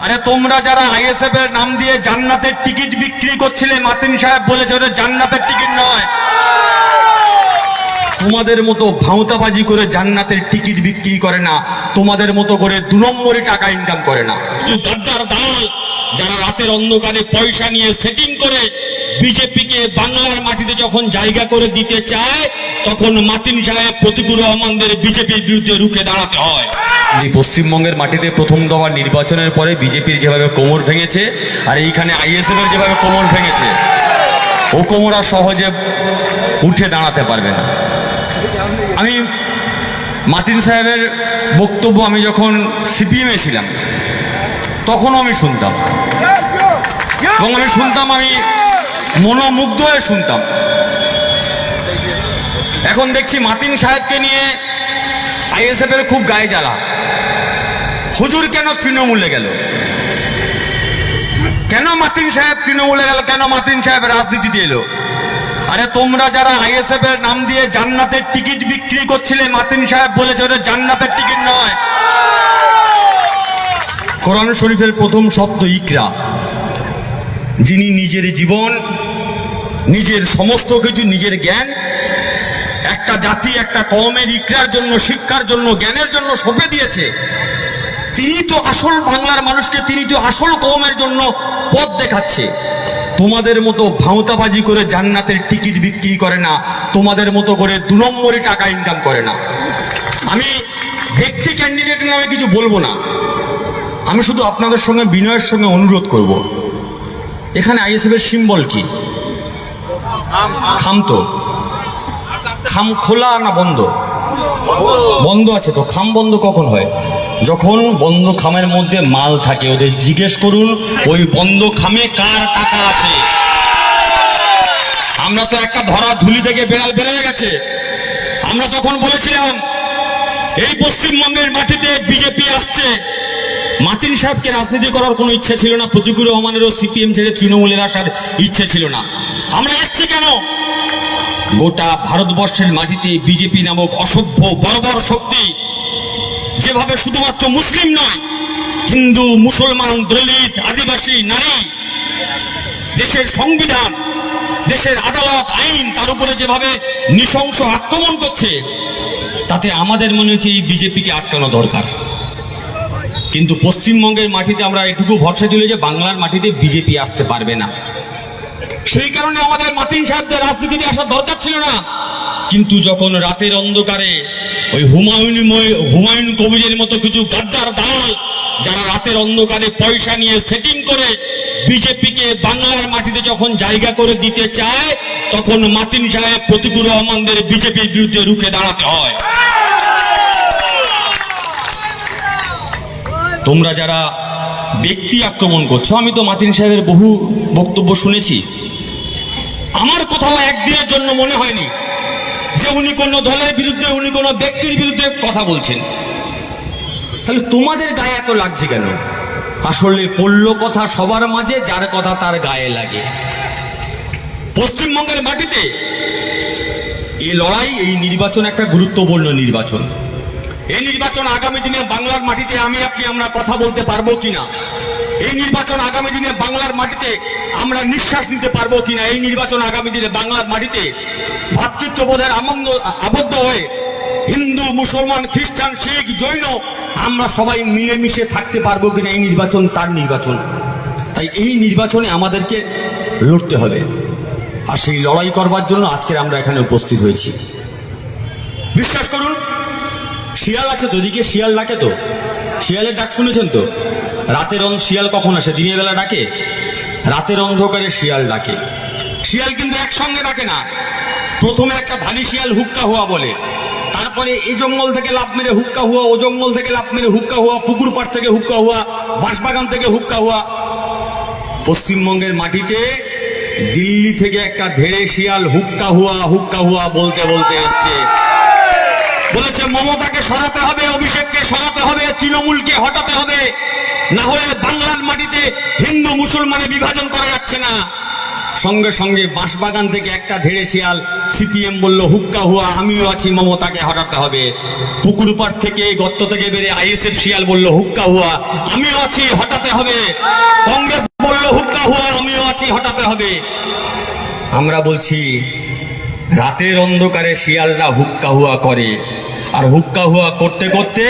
আরে তোমরা যারা আইএসএফ এর নাম দিয়ে জান্নাতের টিকিট বিক্রি করছিলে, মাতিন সাহেব বলেছে ওটা জান্নাতের টিকিট নয়। তোমাদের মতো ভাঁওতাবাজি করে জান্নাতের টিকিট বিক্রি করে না, তোমাদের মতো করে 2 নম্বরে টাকা ইনকাম করে না। গাদ্দার দালাল যারা রাতের অন্ধকারে পয়সা নিয়ে সেটিং করে বিজেপিকে বাংলার মাটিতে যখন জায়গা করে দিতে চায়, তখন মাতিন সাহেব প্রতিকুর রহমানদের বিজেপির বিরুদ্ধে রুখে দাঁড়াতে হয়। পশ্চিমবঙ্গের মাটিতে প্রথম দফা নির্বাচনের পরে বিজেপির যেভাবে কোমর ভেঙেছে, আর এইখানে আইএসএফ এর যেভাবে কোমর ভেঙেছে, ও কোমর আর সহজে উঠে দাঁড়াতে পারবে না। আমি মাতিন সাহেবের বক্তব্য আমি যখন সিপিএমে ছিলাম তখনও আমি শুনতাম, এবং আমি শুনতাম, আমি মনোমুগ্ধ হয়ে শুনতাম। এখন দেখছি মাতিন সাহেবকে নিয়ে আইএসএফ এর খুব গায়ে জ্বালা। হুজুর কেন তৃণমূলে গেল, কেন মাতিন সাহেব তৃণমূলে গেল, কেন মাতিন সাহেব রাজনীতিতে এলো? আরে তোমরা যারা আইএসএফ এর নাম দিয়ে জান্নাতের টিকিট বিক্রি করছিলে, মাতিন সাহেব বলেছে ওটা জান্নাতের টিকিট নয়। কোরআন শরীফের প্রথম শব্দ ইকরা। যিনি নিজের জীবন, নিজের সমস্ত কিছু, নিজের জ্ঞান একটা জাতি, একটা কওমের ইকরার জন্য, শিক্ষার জন্য, জ্ঞানের জন্য সঁপে দিয়েছে, তিনি তো আসল বাংলার মানুষকে, তিনি তো আসল কওমের জন্য পথ দেখাচ্ছে। তোমাদের মতো ভাঁওতাবাজি করে জান্নাতের টিকিট বিক্রি করে না, তোমাদের মতো করে 2 নম্বরে টাকা ইনকাম করে না। আমি ব্যক্তি ক্যান্ডিডেটের নামে কিছু বলবো না, আমি শুধু আপনাদের সঙ্গে বিনয়ের সঙ্গে অনুরোধ করব, এখানে আইএসএফ এর সিম্বল কি? খাম। তো খাম খোলা না বন্ধ? বন্ধ আছে। তো খাম বন্ধ কখন হয়? যখন বন্ধ খামের মধ্যে মাল থাকে। ওদের জিজ্ঞেস করুন ওই বন্ধ খামে কার টাকা আছে। আমরা তো একটা ধরা ঝুলি থেকে বেড়াল বেরিয়ে গেছে। আমরা তখন বলেছিলাম এই পশ্চিমবঙ্গের মাটিতে বিজেপি আসছে। মাতিন সাহেবকে রাজনীতি করার কোনো ইচ্ছে ছিল না, প্রতিকুর রহমানেরও সিপিএম ছেড়ে তৃণমূলের আসার ইচ্ছে ছিল না। আমরা এসছি কেন? গোটা ভারতবর্ষের মাটিতে বিজেপি নামক অসভ্য বর্বর শক্তি যেভাবে শুধুমাত্র মুসলিম নয়, হিন্দু, মুসলমান, দলিত, আদিবাসী, নারী, দেশের সংবিধান, দেশের আদালত, আইন, তার উপরে যেভাবে নৃশংস আক্রমণ করছে, তাতে আমাদের মনে হচ্ছে এই বিজেপিকে আটকানো দরকার। কিন্তু পশ্চিমবঙ্গের মাটিতে আমরা এটুকু ভরসা ছিল যে বাংলার মাটিতে বিজেপি আসতে পারবে না, সেই কারণে আমাদের মাতিন সাহেবদের রাজনীতিতে আসার দরকার ছিল না। কিন্তু যখন রাতের অন্ধকারে ওই হুমায়ুন কবিরের মতো কিছু গাদ্দার দালাল যারা রাতের অন্ধকারে পয়সা নিয়ে সেটিং করে বিজেপিকে বাংলার মাটিতে যখন জায়গা করে দিতে চায়, তখন মাতিন সাহেব প্রতিকুর রহমানদের বিজেপির বিরুদ্ধে রুখে দাঁড়াতে হয়। তোমরা যারা ব্যক্তি আক্রমণ করছো, আমি তো মাতিন সাহেবের বহু বক্তব্য শুনেছি, আমার কোথাও একদিনের জন্য মনে হয়নি যে উনি কোনো দলের বিরুদ্ধে, উনি কোনো ব্যক্তির বিরুদ্ধে কথা বলছেন। তাহলে তোমাদের গায়ে এত লাগছে কেন? আসলে পড়ল কথা সবার মাঝে, যার কথা তার গায়ে লাগে। পশ্চিমবঙ্গের মাটিতে এই লড়াই, এই নির্বাচন একটা গুরুত্বপূর্ণ নির্বাচন। এই নির্বাচন আগামী দিনে বাংলার মাটিতে আমি আপনি আমরা কথা বলতে পারবো কিনা, এই নির্বাচন আগামী দিনে বাংলার মাটিতে আমরা নিঃশ্বাস নিতে পারবো কিনা, এই নির্বাচন আগামী দিনে বাংলার মাটিতে ভ্রাতৃত্ববোধের আবদ্ধ হয়ে হিন্দু, মুসলমান, খ্রিস্টান, শিখ, জৈন আমরা সবাই মিলেমিশে থাকতে পারবো কিনা, এই নির্বাচন তার নির্বাচন। তাই এই নির্বাচনে আমাদেরকে লড়তে হবে, আর সেই লড়াই করবার জন্য আজকের আমরা এখানে উপস্থিত হয়েছি। বিশ্বাস করুন, শিয়াল আছে তো, ওদিকে শিয়াল ডাকে তো, শিয়ালের ডাক শুনেছেন তো? রাতের শিয়াল কখন আসে? দিনের বেলা ডাকে, রাতের অন্ধকারে শিয়াল ডাকে। শিয়াল কিন্তু একসঙ্গে ডাকে না, প্রথমে একটা ধানি শিয়াল হুক্কা হুয়া বলে, তারপরে এই জঙ্গল থেকে লাফ মেরে হুক্কা হুয়া, ও জঙ্গল থেকে লাফ মেরে হুক্কা হুয়া, পুকুর পাড় থেকে হুক্কা হুয়া, বাঁশবাগান থেকে হুক্কা হুয়া। পশ্চিমবঙ্গের মাটিতে দিল্লি থেকে একটা ধেড়ে শিয়াল হুক্কা হুয়া বলতে বলতে এসছে, বলেছে মমতাকে সরাতে হবে, অভিষেককে সরাতে হবে, তৃণমূলকে হটাতে হবে, না হলে বাংলার মাটিতে হিন্দু মুসলমানে বিভাজন করা যাচ্ছে না। সঙ্গে সঙ্গে বাঁশবাগান থেকে একটা ধেড়ে শিয়াল সিপিএম বলল হুক্কা হুয়া আমিও আছি মমতাকে হটাতে হবে। পুকুরপাড় থেকে গর্ত থেকে বেড়ে আইএসএফ শিয়াল বলল হুক্কা হুয়া আমিও আছি হটাতে হবে। কংগ্রেস বলল হুক্কা হুয়া আমিও আছি হটাতে হবে। আমরা বলছি রাতের অন্ধকারে শিয়ালরা হুক্কা হুয়া করে, আর হুক্কা হুয়া করতে করতে